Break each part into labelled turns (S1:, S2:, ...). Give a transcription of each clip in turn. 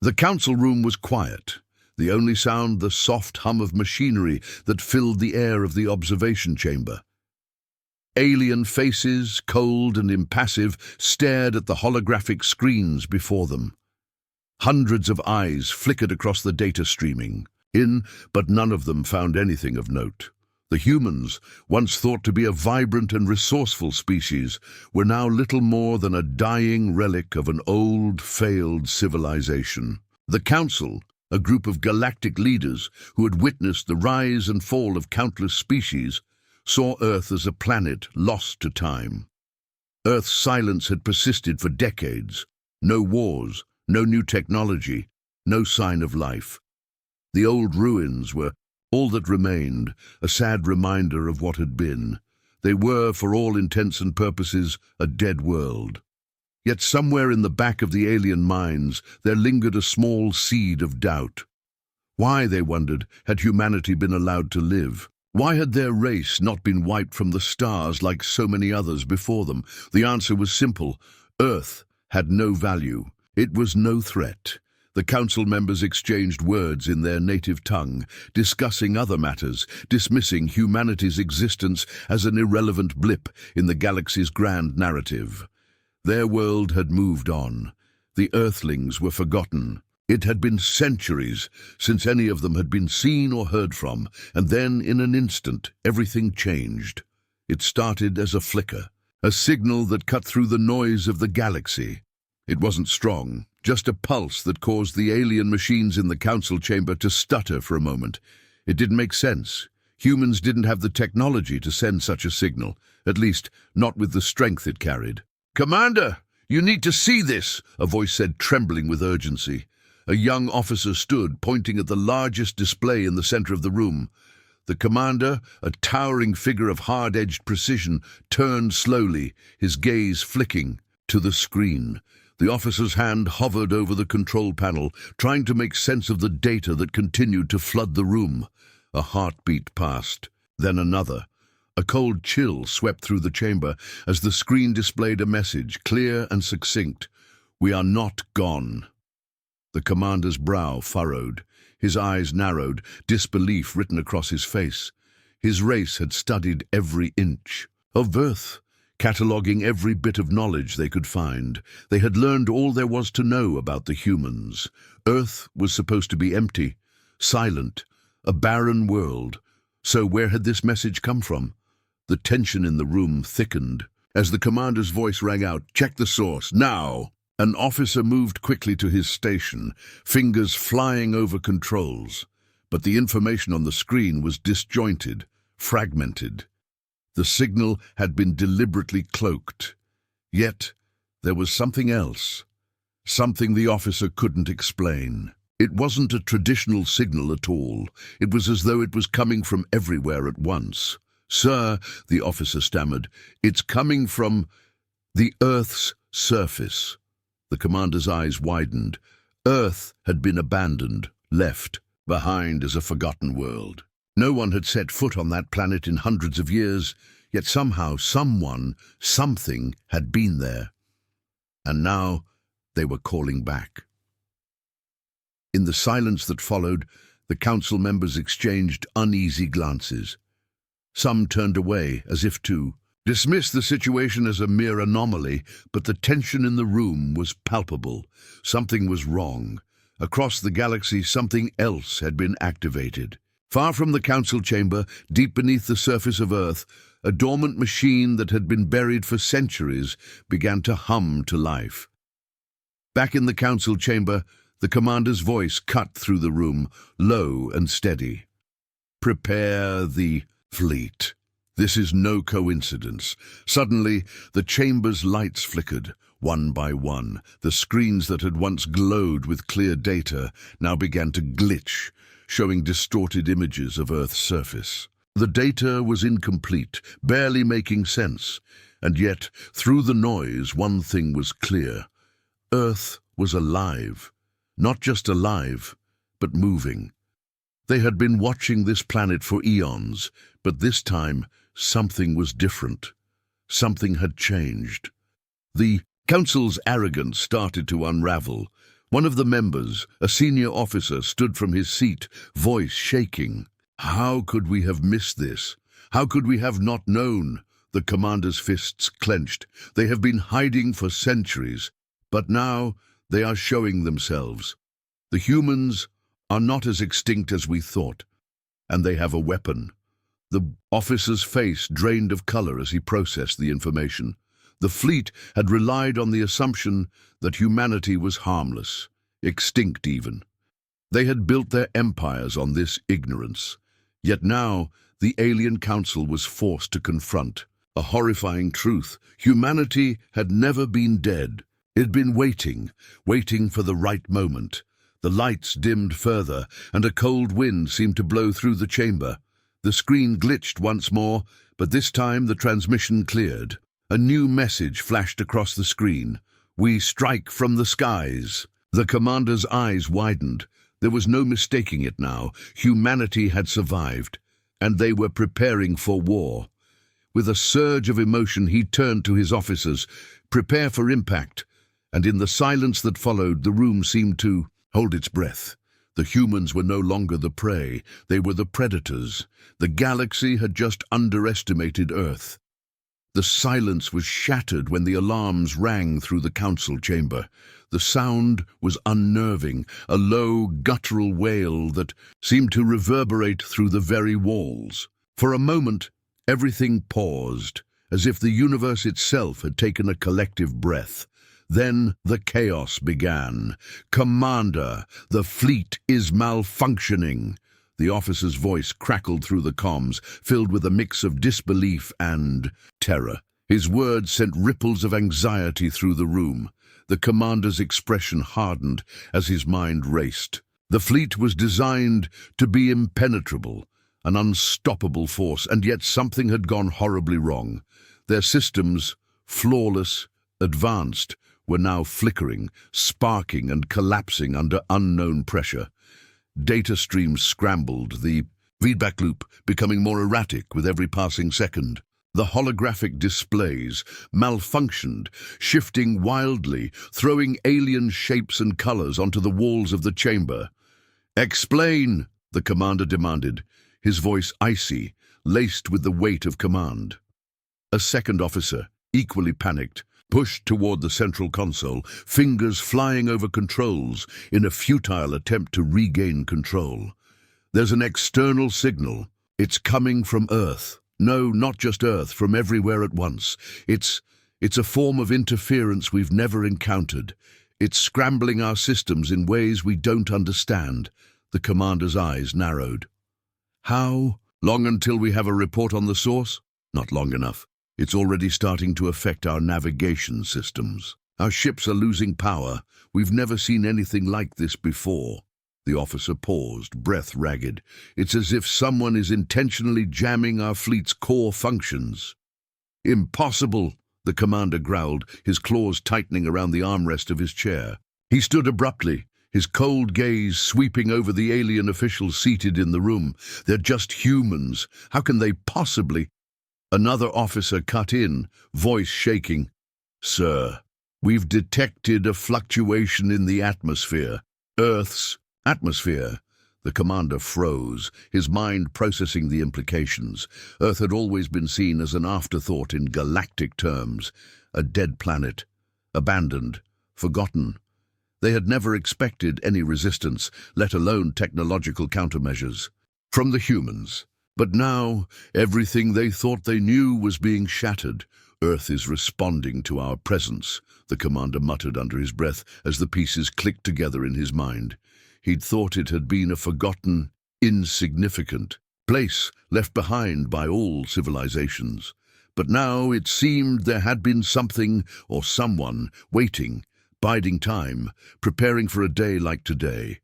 S1: The council room was quiet, the only sound the soft hum of machinery that filled the air of the observation chamber. Alien faces, cold and impassive, stared at the holographic screens before them. Hundreds of eyes flickered across the data streaming but none of them found anything of note. The humans, once thought to be a vibrant and resourceful species, were now little more than a dying relic of an old, failed civilization. The Council, a group of galactic leaders who had witnessed the rise and fall of countless species, saw Earth as a planet lost to time. Earth's silence had persisted for decades. No wars, no new technology, no sign of life. The old ruins were all that remained, a sad reminder of what had been. They were, for all intents and purposes, a dead world. Yet somewhere in the back of the alien minds there lingered a small seed of doubt. Why, they wondered, had humanity been allowed to live? Why had their race not been wiped from the stars like so many others before them? The answer was simple. Earth had no value. It was no threat. The council members exchanged words in their native tongue, discussing other matters, dismissing humanity's existence as an irrelevant blip in the galaxy's grand narrative. Their world had moved on. The Earthlings were forgotten. It had been centuries since any of them had been seen or heard from, and then, in an instant, everything changed. It started as a flicker, a signal that cut through the noise of the galaxy. It wasn't strong, just a pulse that caused the alien machines in the council chamber to stutter for a moment. It didn't make sense. Humans didn't have the technology to send such a signal, at least not with the strength it carried. "Commander, you need to see this," a voice said, trembling with urgency. A young officer stood, pointing at the largest display in the center of the room. The commander, a towering figure of hard-edged precision, turned slowly, his gaze flicking to the screen. The officer's hand hovered over the control panel, trying to make sense of the data that continued to flood the room. A heartbeat passed, then another. A cold chill swept through the chamber as the screen displayed a message, clear and succinct. "We are not gone." The commander's brow furrowed, his eyes narrowed, disbelief written across his face. His race had studied every inch of Earth, cataloguing every bit of knowledge they could find. They had learned all there was to know about the humans. Earth was supposed to be empty, silent, a barren world. So where had this message come from? The tension in the room thickened. As the commander's voice rang out, "Check the source, now!" An officer moved quickly to his station, fingers flying over controls. But the information on the screen was disjointed, fragmented. The signal had been deliberately cloaked. Yet there was something else, something the officer couldn't explain. It wasn't a traditional signal at all. It was as though it was coming from everywhere at once. "Sir," the officer stammered, "it's coming from the Earth's surface." The commander's eyes widened. Earth had been abandoned, left behind as a forgotten world. No one had set foot on that planet in hundreds of years, yet somehow, something had been there. And now they were calling back. In the silence that followed, the council members exchanged uneasy glances. Some turned away, as if to dismiss the situation as a mere anomaly, but the tension in the room was palpable. Something was wrong. Across the galaxy, something else had been activated. Far from the council chamber, deep beneath the surface of Earth, a dormant machine that had been buried for centuries began to hum to life. Back in the council chamber, the commander's voice cut through the room, low and steady. "Prepare the fleet." This is no coincidence. Suddenly, the chamber's lights flickered, one by one. The screens that had once glowed with clear data now began to glitch, showing distorted images of Earth's surface. The data was incomplete, barely making sense, and yet, through the noise, one thing was clear. Earth was alive. Not just alive, but moving. They had been watching this planet for eons, but this time, something was different. Something had changed. The Council's arrogance started to unravel. One of the members, a senior officer, stood from his seat, voice shaking. "How could we have missed this? How could we have not known?" The commander's fists clenched. "They have been hiding for centuries, but now they are showing themselves. The humans are not as extinct as we thought, and they have a weapon." The officer's face drained of color as he processed the information. The fleet had relied on the assumption that humanity was harmless, extinct even. They had built their empires on this ignorance. Yet now, the alien council was forced to confront a horrifying truth. Humanity had never been dead. It had been waiting for the right moment. The lights dimmed further, and a cold wind seemed to blow through the chamber. The screen glitched once more, but this time the transmission cleared. A new message flashed across the screen. "We strike from the skies." The commander's eyes widened. There was no mistaking it now. Humanity had survived, and they were preparing for war. With a surge of emotion, he turned to his officers. "Prepare for impact." And in the silence that followed, the room seemed to hold its breath. The humans were no longer the prey. They were the predators. The galaxy had just underestimated Earth. The silence was shattered when the alarms rang through the council chamber. The sound was unnerving, a low, guttural wail that seemed to reverberate through the very walls. For a moment, everything paused, as if the universe itself had taken a collective breath. Then the chaos began. "Commander, the fleet is malfunctioning." The officer's voice crackled through the comms, filled with a mix of disbelief and terror. His words sent ripples of anxiety through the room. The commander's expression hardened as his mind raced. The fleet was designed to be impenetrable, an unstoppable force, and yet something had gone horribly wrong. Their systems, flawless, advanced, were now flickering, sparking and collapsing under unknown pressure. Data streams scrambled, the feedback loop becoming more erratic with every passing second. The holographic displays malfunctioned, shifting wildly, throwing alien shapes and colors onto the walls of the chamber. "Explain," the commander demanded, his voice icy, laced with the weight of command. A second officer, equally panicked, pushed toward the central console, fingers flying over controls in a futile attempt to regain control. "There's an external signal. It's coming from Earth. No, not just Earth, from everywhere at once. It's a form of interference we've never encountered. It's scrambling our systems in ways we don't understand." The commander's eyes narrowed. "How long until we have a report on the source?" "Not long enough. It's already starting to affect our navigation systems. Our ships are losing power. We've never seen anything like this before." The officer paused, breath ragged. "It's as if someone is intentionally jamming our fleet's core functions." "Impossible," the commander growled, his claws tightening around the armrest of his chair. He stood abruptly, his cold gaze sweeping over the alien officials seated in the room. "They're just humans. How can they possibly—" Another officer cut in, voice shaking. "Sir, we've detected a fluctuation in the atmosphere." "Earth's atmosphere?" The commander froze, his mind processing the implications. Earth had always been seen as an afterthought in galactic terms, a dead planet, abandoned, forgotten. They had never expected any resistance, let alone technological countermeasures, from the humans. But now, everything they thought they knew was being shattered. "Earth is responding to our presence," the commander muttered under his breath as the pieces clicked together in his mind. He'd thought it had been a forgotten, insignificant place left behind by all civilizations. But now it seemed there had been something or someone waiting, biding time, preparing for a day like today.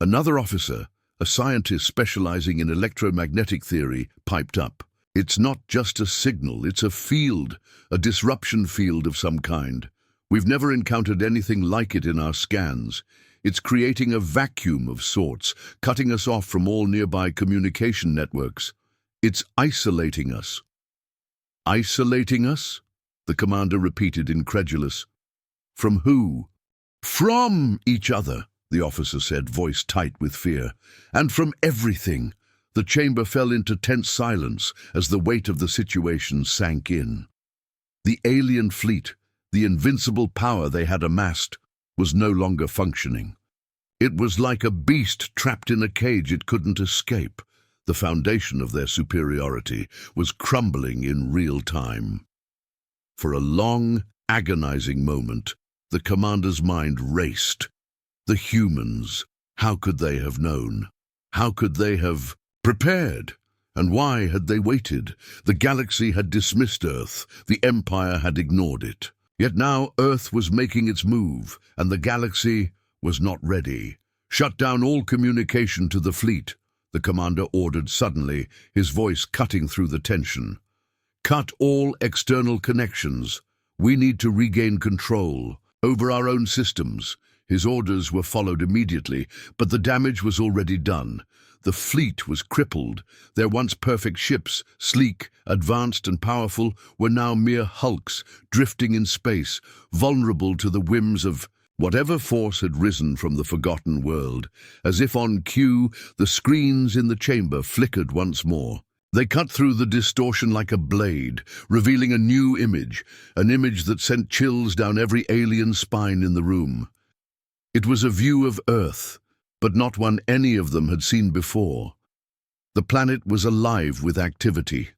S1: Another officer, a scientist specializing in electromagnetic theory, piped up. "It's not just a signal, it's a field, a disruption field of some kind. We've never encountered anything like it in our scans. It's creating a vacuum of sorts, cutting us off from all nearby communication networks. It's isolating us." "Isolating us?" the commander repeated, incredulous. "From who?" From each other, the officer said, voice tight with fear. And from everything. The chamber fell into tense silence as the weight of the situation sank in. The alien fleet, the invincible power they had amassed, was no longer functioning. It was like a beast trapped in a cage it couldn't escape. The foundation of their superiority was crumbling in real time. For a long, agonizing moment, the commander's mind raced. The humans, how could they have known? How could they have prepared? And why had they waited? The galaxy had dismissed Earth. The Empire had ignored it. Yet now Earth was making its move, and the galaxy was not ready. Shut down all communication to the fleet, the commander ordered suddenly, his voice cutting through the tension. Cut all external connections. We need to regain control over our own systems. His orders were followed immediately, but the damage was already done. The fleet was crippled. Their once perfect ships, sleek, advanced and powerful, were now mere hulks, drifting in space, vulnerable to the whims of whatever force had risen from the forgotten world. As if on cue, the screens in the chamber flickered once more. They cut through the distortion like a blade, revealing a new image, an image that sent chills down every alien spine in the room. It was a view of Earth, but not one any of them had seen before. The planet was alive with activity.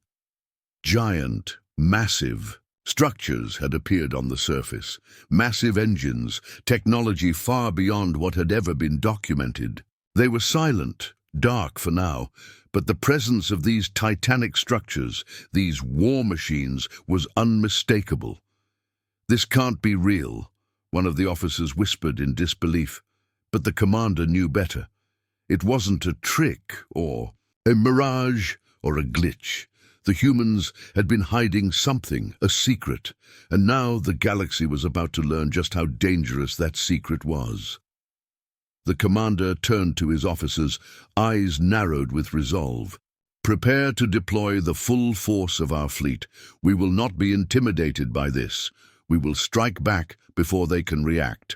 S1: Giant, massive structures had appeared on the surface, massive engines, technology far beyond what had ever been documented. They were silent, dark for now, but the presence of these titanic structures, these war machines, was unmistakable. "This can't be real," one of the officers whispered in disbelief, but the commander knew better. It wasn't a trick or a mirage or a glitch. The humans had been hiding something, a secret, and now the galaxy was about to learn just how dangerous that secret was. The commander turned to his officers, eyes narrowed with resolve. "Prepare to deploy the full force of our fleet. We will not be intimidated by this. We will strike back before they can react.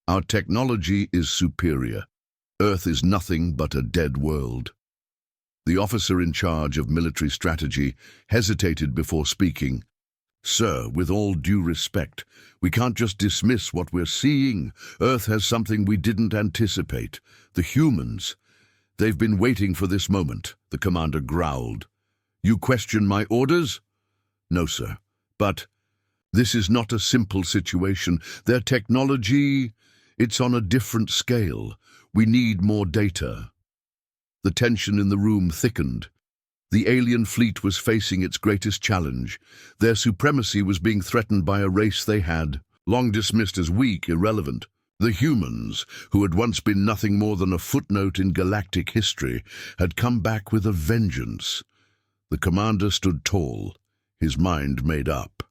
S1: Our technology is superior. Earth is nothing but a dead world." The officer in charge of military strategy hesitated before speaking. "Sir, with all due respect, we can't just dismiss what we're seeing. Earth has something we didn't anticipate. The humans, they've been waiting for this moment," the commander growled. "You question my orders?" "No, sir. But this is not a simple situation. Their technology, it's on a different scale. We need more data." The tension in the room thickened. The alien fleet was facing its greatest challenge. Their supremacy was being threatened by a race they had long dismissed as weak, irrelevant. The humans, who had once been nothing more than a footnote in galactic history, had come back with a vengeance. The commander stood tall, his mind made up.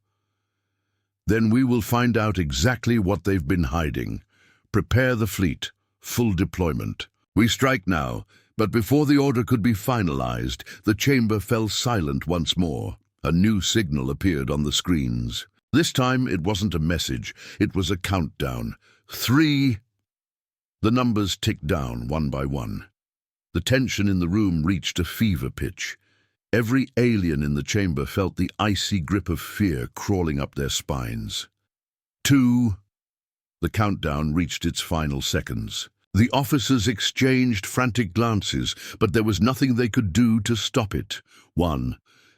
S1: "Then we will find out exactly what they've been hiding. Prepare the fleet. Full deployment. We strike now." But before the order could be finalized, the chamber fell silent once more. A new signal appeared on the screens. This time it wasn't a message, it was a countdown. 3. The numbers ticked down one by one. The tension in the room reached a fever pitch. Every alien in the chamber felt the icy grip of fear crawling up their spines. 2. The countdown reached its final seconds. The officers exchanged frantic glances, but there was nothing they could do to stop it. 1.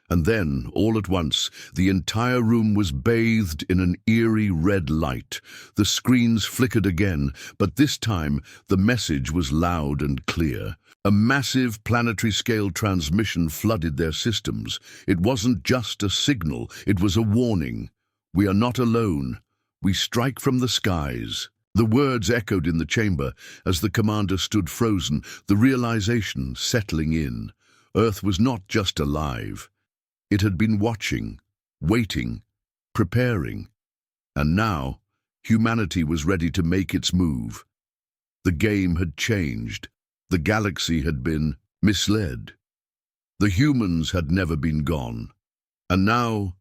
S1: And then, all at once, the entire room was bathed in an eerie red light. The screens flickered again, but this time the message was loud and clear. A massive planetary-scale transmission flooded their systems. It wasn't just a signal, it was a warning. "We are not alone. We strike from the skies." The words echoed in the chamber as the commander stood frozen, the realization settling in. Earth was not just alive. It had been watching, waiting, preparing. And now, humanity was ready to make its move. The game had changed. The galaxy had been misled. The humans had never been gone. And now,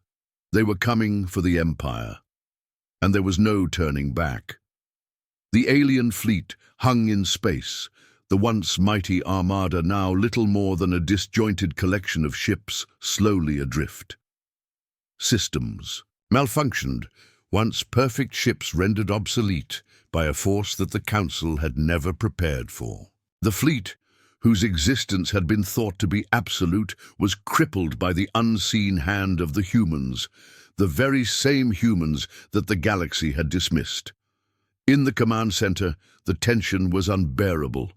S1: they were coming for the Empire. And there was no turning back. The alien fleet hung in space, the once mighty armada now little more than a disjointed collection of ships slowly adrift. Systems malfunctioned, once perfect ships rendered obsolete by a force that the Council had never prepared for. The fleet, whose existence had been thought to be absolute, was crippled by the unseen hand of the humans, the very same humans that the galaxy had dismissed. In the command center, the tension was unbearable.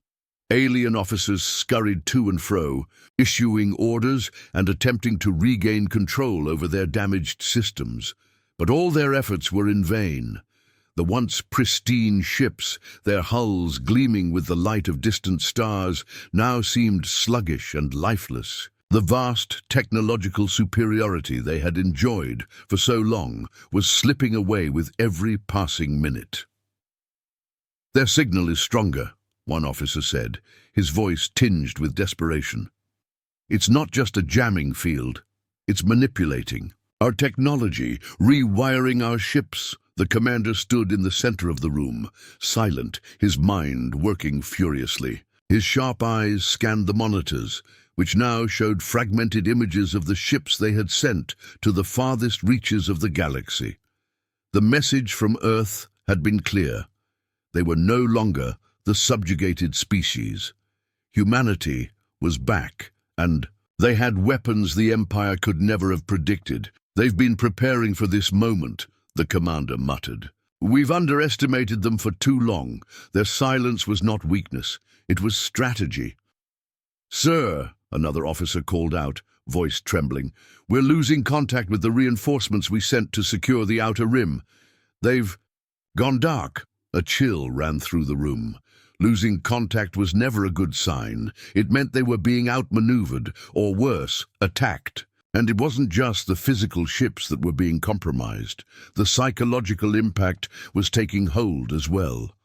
S1: Alien officers scurried to and fro, issuing orders and attempting to regain control over their damaged systems. But all their efforts were in vain. The once pristine ships, their hulls gleaming with the light of distant stars, now seemed sluggish and lifeless. The vast technological superiority they had enjoyed for so long was slipping away with every passing minute. "Their signal is stronger," one officer said, his voice tinged with desperation. "It's not just a jamming field, it's manipulating our technology, rewiring our ships." The commander stood in the center of the room, silent, his mind working furiously. His sharp eyes scanned the monitors, which now showed fragmented images of the ships they had sent to the farthest reaches of the galaxy. The message from Earth had been clear. They were no longer the subjugated species. Humanity was back, and they had weapons the Empire could never have predicted. "They've been preparing for this moment," the commander muttered. "We've underestimated them for too long." Their silence was not weakness, it was strategy. "Sir," another officer called out, voice trembling, "we're losing contact with the reinforcements we sent to secure the outer rim. They've gone dark." A chill ran through the room. Losing contact was never a good sign. It meant they were being outmaneuvered, or worse, attacked. And it wasn't just the physical ships that were being compromised. The psychological impact was taking hold as well.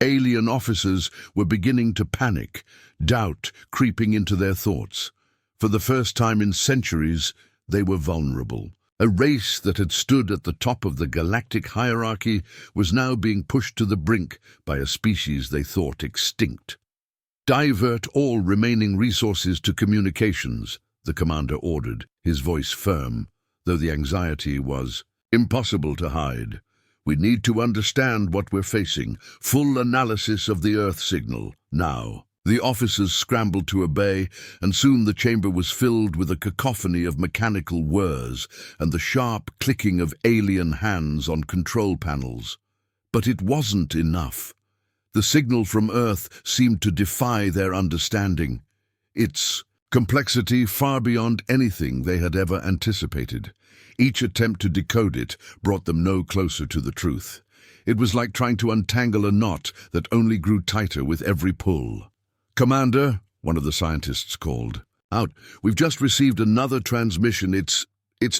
S1: Alien officers were beginning to panic, doubt creeping into their thoughts. For the first time in centuries, they were vulnerable. A race that had stood at the top of the galactic hierarchy was now being pushed to the brink by a species they thought extinct. "Divert all remaining resources to communications," the commander ordered, his voice firm, though the anxiety was impossible to hide. "We need to understand what we're facing. Full analysis of the Earth signal, now." The officers scrambled to obey, and soon the chamber was filled with a cacophony of mechanical whirs and the sharp clicking of alien hands on control panels. But it wasn't enough. The signal from Earth seemed to defy their understanding. Its complexity far beyond anything they had ever anticipated. Each attempt to decode it brought them no closer to the truth. It was like trying to untangle a knot that only grew tighter with every pull. "Commander," one of the scientists called out, "we've just received another transmission. It's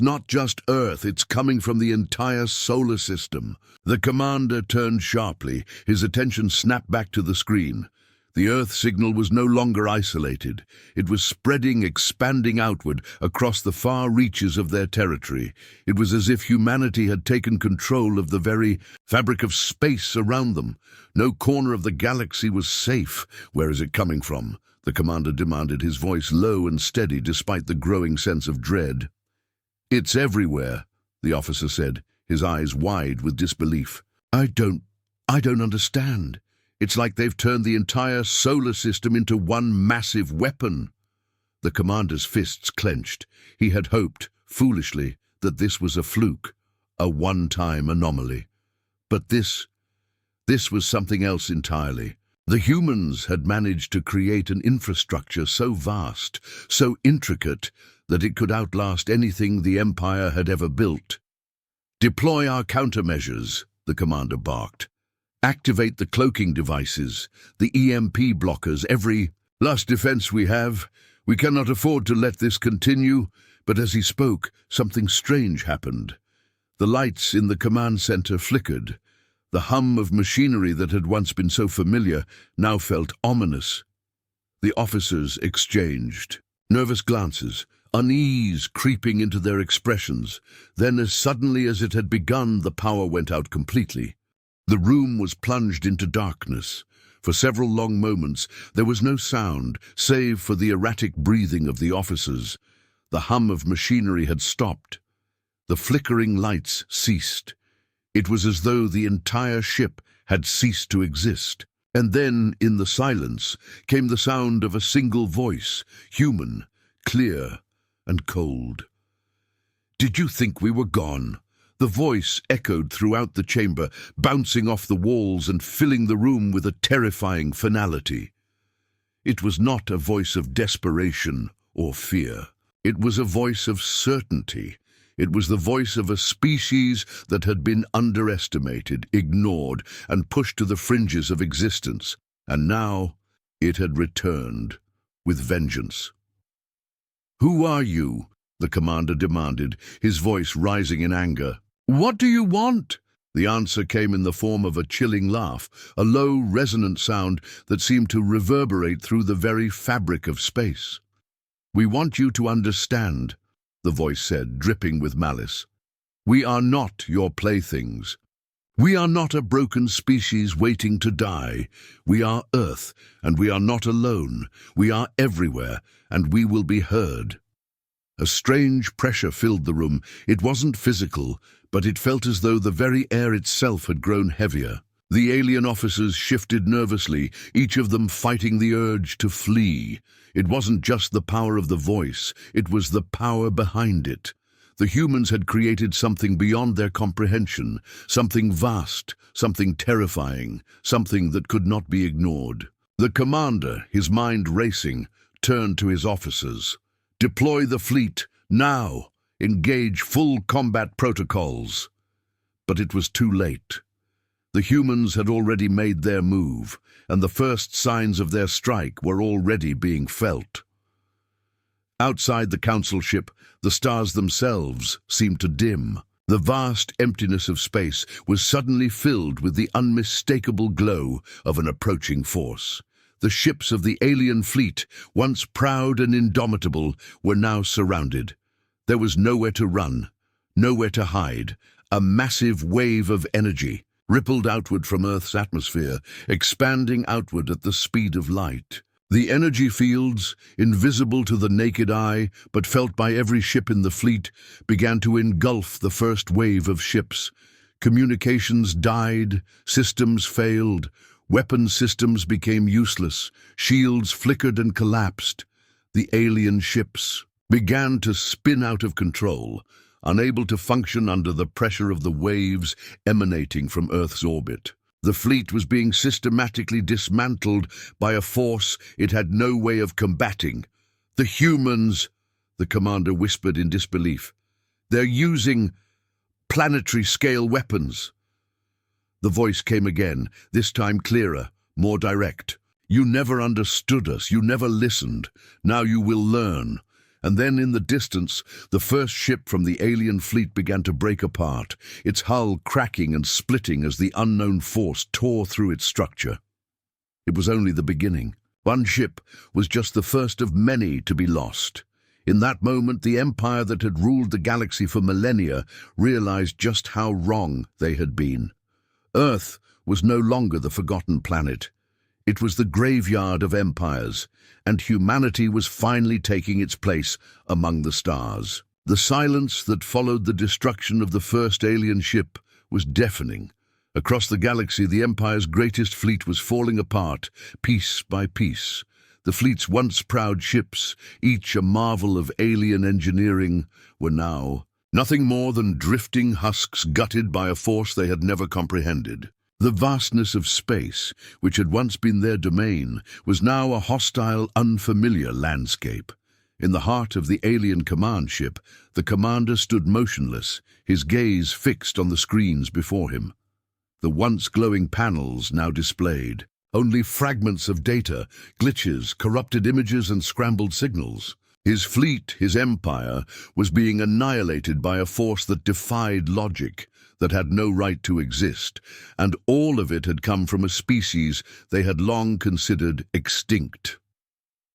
S1: not just Earth, it's coming from the entire solar system." The commander turned sharply, his attention snapped back to the screen. The Earth signal was no longer isolated. It was spreading, expanding outward across the far reaches of their territory. It was as if humanity had taken control of the very fabric of space around them. No corner of the galaxy was safe. "Where is it coming from?" the commander demanded, his voice low and steady despite the growing sense of dread. "It's everywhere," the officer said, his eyes wide with disbelief. I don't understand. It's like they've turned the entire solar system into one massive weapon." The commander's fists clenched. He had hoped, foolishly, that this was a fluke, a one-time anomaly. But this was something else entirely. The humans had managed to create an infrastructure so vast, so intricate, that it could outlast anything the Empire had ever built. "Deploy our countermeasures," the commander barked. "Activate the cloaking devices, the EMP blockers, every last defense we have. We cannot afford to let this continue." But as he spoke, something strange happened. The lights in the command center flickered. The hum of machinery that had once been so familiar now felt ominous. The officers exchanged nervous glances, unease creeping into their expressions. Then, as suddenly as it had begun, the power went out completely. The room was plunged into darkness. For several long moments, there was no sound, save for the erratic breathing of the officers. The hum of machinery had stopped. The flickering lights ceased. It was as though the entire ship had ceased to exist. And then, in the silence, came the sound of a single voice, human, clear, and cold. "Did you think we were gone?" The voice echoed throughout the chamber, bouncing off the walls and filling the room with a terrifying finality. It was not a voice of desperation or fear. It was a voice of certainty. It was the voice of a species that had been underestimated, ignored, and pushed to the fringes of existence. And now it had returned with vengeance. "Who are you?" the commander demanded, his voice rising in anger. "What do you want?" The answer came in the form of a chilling laugh, a low, resonant sound that seemed to reverberate through the very fabric of space. "We want you to understand," the voice said, dripping with malice. "We are not your playthings. We are not a broken species waiting to die. We are Earth, and we are not alone. We are everywhere, and we will be heard." A strange pressure filled the room. It wasn't physical, but it felt as though the very air itself had grown heavier. The alien officers shifted nervously, each of them fighting the urge to flee. It wasn't just the power of the voice, it was the power behind it. The humans had created something beyond their comprehension, something vast, something terrifying, something that could not be ignored. The commander, his mind racing, turned to his officers. "Deploy the fleet, now! Engage full combat protocols." But it was too late. The humans had already made their move, and the first signs of their strike were already being felt. Outside the council ship, the stars themselves seemed to dim. The vast emptiness of space was suddenly filled with the unmistakable glow of an approaching force. The ships of the alien fleet, once proud and indomitable, were now surrounded. There was nowhere to run, nowhere to hide. A massive wave of energy rippled outward from Earth's atmosphere, expanding outward at the speed of light. The energy fields, invisible to the naked eye, but felt by every ship in the fleet, began to engulf the first wave of ships. Communications died, systems failed, weapon systems became useless, shields flickered and collapsed. The alien ships began to spin out of control, unable to function under the pressure of the waves emanating from Earth's orbit. The fleet was being systematically dismantled by a force it had no way of combating. "The humans," the commander whispered in disbelief. "They're using planetary-scale weapons." The voice came again, this time clearer, more direct. "You never understood us, you never listened. Now you will learn." And then in the distance, the first ship from the alien fleet began to break apart, its hull cracking and splitting as the unknown force tore through its structure. It was only the beginning. One ship was just the first of many to be lost. In that moment, the empire that had ruled the galaxy for millennia realized just how wrong they had been. Earth was no longer the forgotten planet. It was the graveyard of empires, and humanity was finally taking its place among the stars. The silence that followed the destruction of the first alien ship was deafening. Across the galaxy, the Empire's greatest fleet was falling apart, piece by piece. The fleet's once proud ships, each a marvel of alien engineering, were now nothing more than drifting husks gutted by a force they had never comprehended. The vastness of space, which had once been their domain, was now a hostile, unfamiliar landscape. In the heart of the alien command ship, the commander stood motionless, his gaze fixed on the screens before him. The once glowing panels now displayed only fragments of data, glitches, corrupted images, and scrambled signals. His fleet, his empire, was being annihilated by a force that defied logic, that had no right to exist, and all of it had come from a species they had long considered extinct.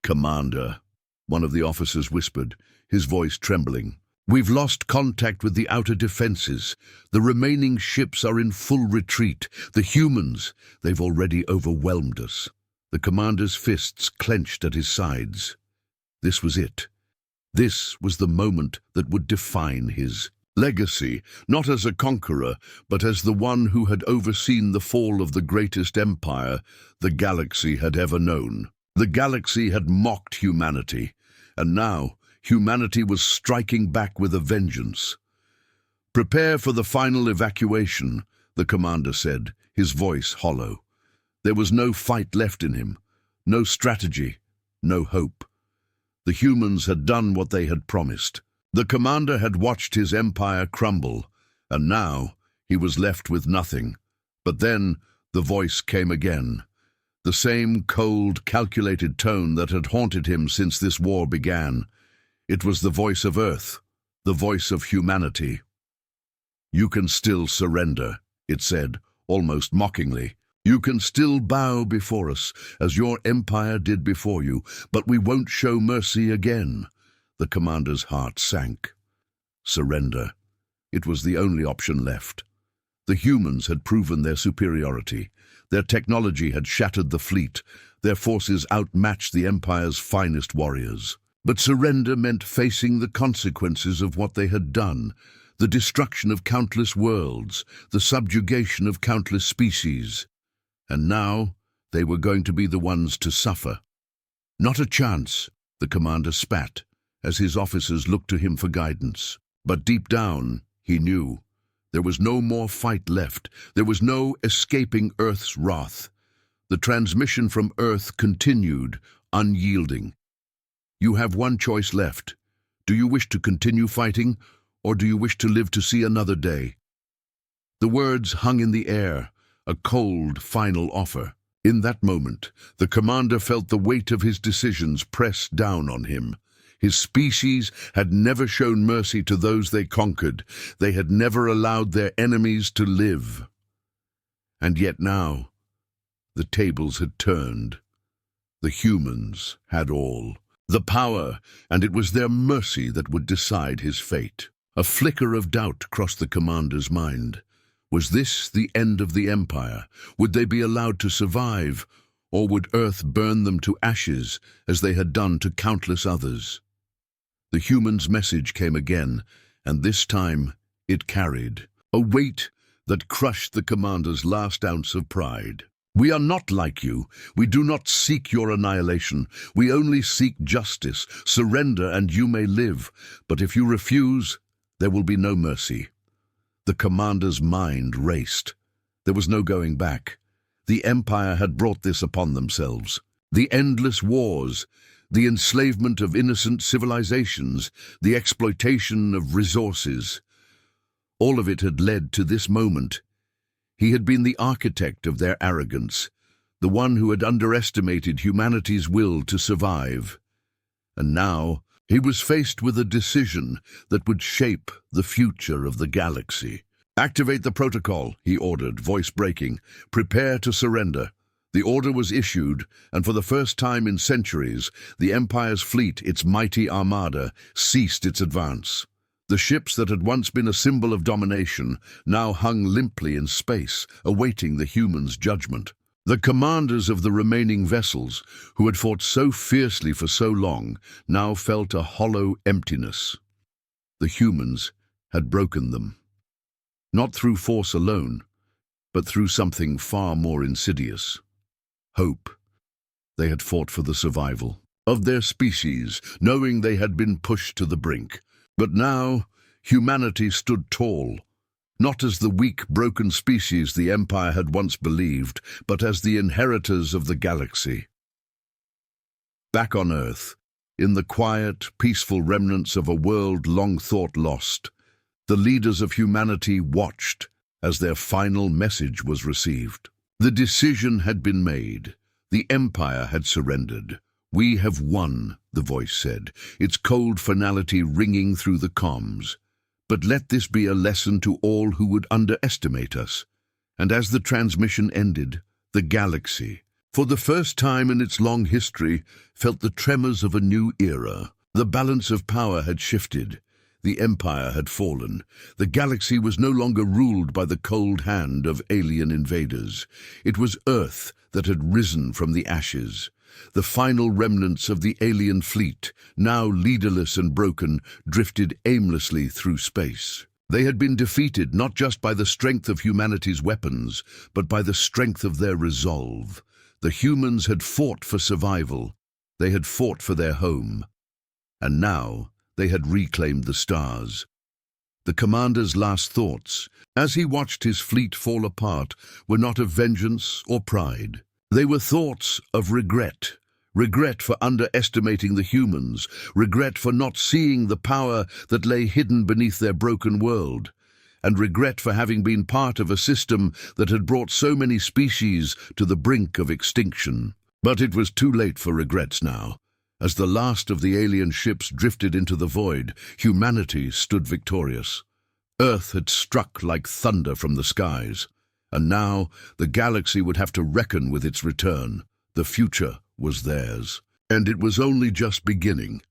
S1: "Commander," one of the officers whispered, his voice trembling, We've lost contact with the outer defenses. The remaining ships are in full retreat. The humans, they've already overwhelmed us." The commander's fists clenched at his sides. This was it. This was the moment that would define his legacy, not as a conqueror, but as the one who had overseen the fall of the greatest empire the galaxy had ever known. The galaxy had mocked humanity, and now humanity was striking back with a vengeance. "Prepare for the final evacuation," the commander said, his voice hollow. There was no fight left in him, no strategy, no hope. The humans had done what they had promised. The commander had watched his empire crumble, and now he was left with nothing. But then the voice came again, the same cold, calculated tone that had haunted him since this war began. It was the voice of Earth, the voice of humanity. "You can still surrender," it said, almost mockingly. "You can still bow before us, as your empire did before you, but we won't show mercy again." The commander's heart sank. Surrender. It was the only option left. The humans had proven their superiority. Their technology had shattered the fleet. Their forces outmatched the Empire's finest warriors. But surrender meant facing the consequences of what they had done, the destruction of countless worlds, the subjugation of countless species. And now they were going to be the ones to suffer. "Not a chance," the commander spat, as his officers looked to him for guidance. But deep down, he knew. There was no more fight left. There was no escaping Earth's wrath. The transmission from Earth continued, unyielding. "You have one choice left. Do you wish to continue fighting, or do you wish to live to see another day?" The words hung in the air, a cold, final offer. In that moment, the commander felt the weight of his decisions press down on him. His species had never shown mercy to those they conquered. They had never allowed their enemies to live. And yet now, the tables had turned. The humans had all. The power, and it was their mercy that would decide his fate. A flicker of doubt crossed the commander's mind. Was this the end of the Empire? Would they be allowed to survive, or would Earth burn them to ashes as they had done to countless others? The human's message came again, and this time it carried a weight that crushed the commander's last ounce of pride. "We are not like you. We do not seek your annihilation. We only seek justice. Surrender and you may live. But if you refuse, there will be no mercy." The commander's mind raced. There was no going back. The Empire had brought this upon themselves. The endless wars, the enslavement of innocent civilizations, the exploitation of resources. All of it had led to this moment. He had been the architect of their arrogance, the one who had underestimated humanity's will to survive. And now he was faced with a decision that would shape the future of the galaxy. "Activate the protocol," he ordered, voice breaking. "Prepare to surrender." The order was issued, and for the first time in centuries, the Empire's fleet, its mighty armada, ceased its advance. The ships that had once been a symbol of domination now hung limply in space, awaiting the humans' judgment. The commanders of the remaining vessels, who had fought so fiercely for so long, now felt a hollow emptiness. The humans had broken them. Not through force alone, but through something far more insidious. Hope. They had fought for the survival of their species, knowing they had been pushed to the brink. But now, humanity stood tall, not as the weak, broken species the Empire had once believed, but as the inheritors of the galaxy. Back on Earth, in the quiet, peaceful remnants of a world long thought lost, the leaders of humanity watched as their final message was received. The decision had been made. The Empire had surrendered. "We have won," the voice said, its cold finality ringing through the comms. "But let this be a lesson to all who would underestimate us." And as the transmission ended, the galaxy, for the first time in its long history, felt the tremors of a new era. The balance of power had shifted. The Empire had fallen. The galaxy was no longer ruled by the cold hand of alien invaders. It was Earth that had risen from the ashes. The final remnants of the alien fleet, now leaderless and broken, drifted aimlessly through space. They had been defeated not just by the strength of humanity's weapons, but by the strength of their resolve. The humans had fought for survival. They had fought for their home. And now they had reclaimed the stars. The commander's last thoughts, as he watched his fleet fall apart, were not of vengeance or pride. They were thoughts of regret. Regret for underestimating the humans, regret for not seeing the power that lay hidden beneath their broken world, and regret for having been part of a system that had brought so many species to the brink of extinction. But it was too late for regrets now. As the last of the alien ships drifted into the void, humanity stood victorious. Earth had struck like thunder from the skies, and now the galaxy would have to reckon with its return. The future was theirs. And it was only just beginning.